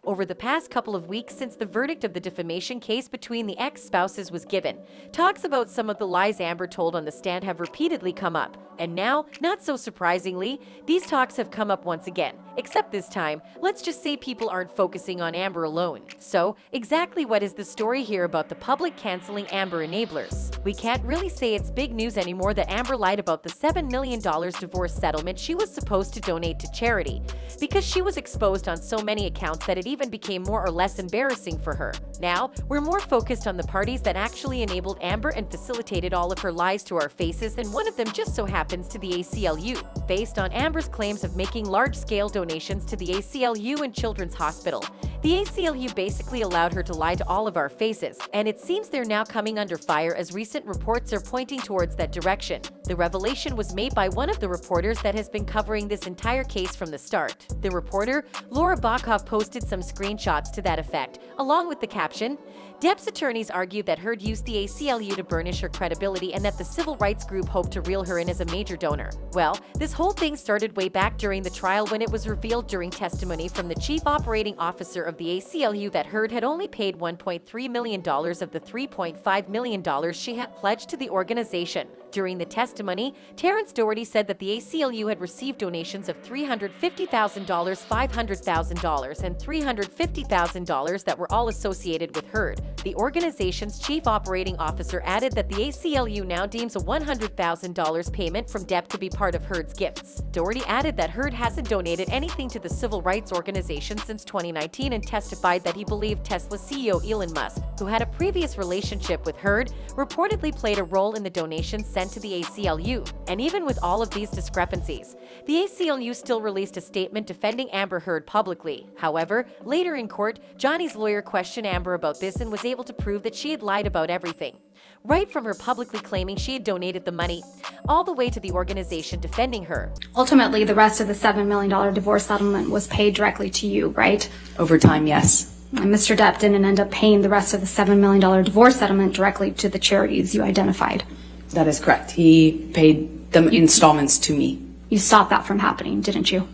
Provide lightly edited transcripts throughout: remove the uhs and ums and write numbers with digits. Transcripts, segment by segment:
over the past couple of weeks since the verdict of the defamation case between the ex-spouses was given. Talks about some of the lies Amber told on the stand have repeatedly come up. And now, not so surprisingly, these talks have come up once again. Except this time, let's just say people aren't focusing on Amber alone. So, exactly what is the story here about the public canceling Amber enablers? We can't really say it's big news anymore that Amber lied about the $7 million divorce settlement she was supposed to donate to charity, because she was exposed on so many accounts that it even became more or less embarrassing for her. Now, we're more focused on the parties that actually enabled Amber and facilitated all of her lies to our faces, and one of them just so happens to the ACLU. Based on Amber's claims of making large-scale donations to the ACLU and Children's Hospital, the ACLU basically allowed her to lie to all of our faces, and it seems they're now coming under fire as recent reports are pointing towards that direction. The revelation was made by one of the reporters that has been covering this entire case from the start. The reporter, Laura Bachhoff, posted some screenshots to that effect, along with the caption, "Depp's attorneys argued that Heard used the ACLU to burnish her credibility and that the civil rights group hoped to reel her in as a major donor." Well, this whole thing started way back during the trial when it was revealed during testimony from the chief operating officer of the ACLU that Heard had only paid $1.3 million of the $3.5 million she had pledged to the organization. During the testimony, Terrence Doherty said that the ACLU had received donations of $350,000, $500,000, and $350,000 that were all associated with Heard. The organization's chief operating officer added that the ACLU now deems a $100,000 payment from Depp to be part of Heard's gifts. Doherty added that Heard hasn't donated anything to the civil rights organization since 2019 and testified that he believed Tesla CEO Elon Musk, who had a previous relationship with Heard, reportedly played a role in the donations sent to the ACLU. And even with all of these discrepancies, the ACLU still released a statement defending Amber Heard publicly. However, later in court, Johnny's lawyer questioned Amber about this and was able to prove that she had lied about everything. Right from her publicly claiming she had donated the money, all the way to the organization defending her. Ultimately, the rest of the $7 million divorce settlement was paid directly to you, right? Over time, yes. And Mr. Depp didn't end up paying the rest of the $7 million divorce settlement directly to the charities you identified. That is correct. He paid the installments to me. You stopped that from happening, didn't you?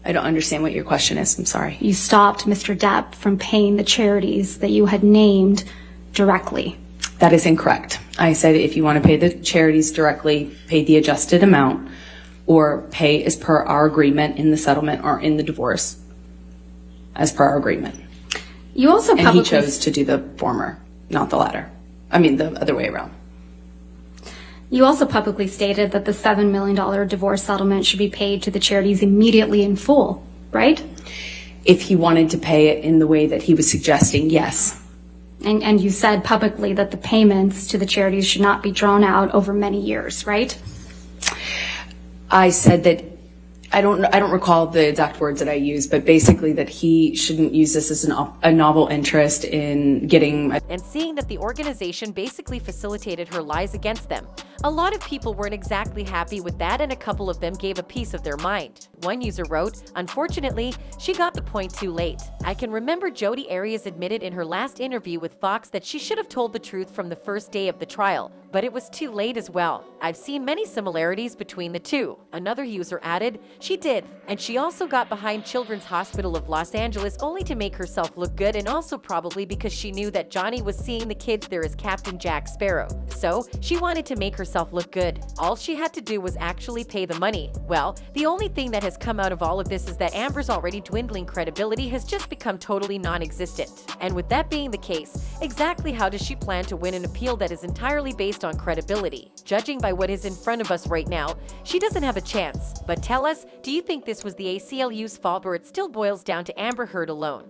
I don't understand what your question is. I'm sorry. You stopped Mr. Depp from paying the charities that you had named directly. That is incorrect. I said if you want to pay the charities directly, pay the adjusted amount, or pay as per our agreement in the settlement or in the divorce, as per our agreement. You also and he chose to do the former, not the latter. I mean, the other way around. You also publicly stated that the $7 million divorce settlement should be paid to the charities immediately in full, right? If he wanted to pay it in the way that he was suggesting, yes. And you said publicly that the payments to the charities should not be drawn out over many years, right? I said that I don't recall the exact words that I used, but basically that he shouldn't use this as a novel interest in getting. And seeing that the organization basically facilitated her lies against them. A lot of people weren't exactly happy with that, and a couple of them gave a piece of their mind. One user wrote, "Unfortunately, she got the point too late. I can remember Jodi Arias admitted in her last interview with Fox that she should have told the truth from the first day of the trial, but it was too late as well. I've seen many similarities between the two." Another user added, "She did, and she also got behind Children's Hospital of Los Angeles only to make herself look good, and also probably because she knew that Johnny was seeing the kids there as Captain Jack Sparrow. So, she wanted to make herself look good. All she had to do was actually pay the money." Well, the only thing that has come out of all of this is that Amber's already dwindling credibility has just become totally non-existent. And with that being the case, exactly how does she plan to win an appeal that is entirely based on credibility? Judging by what is in front of us right now, she doesn't have a chance. But tell us, do you think this was the ACLU's fault, or it still boils down to Amber Heard alone?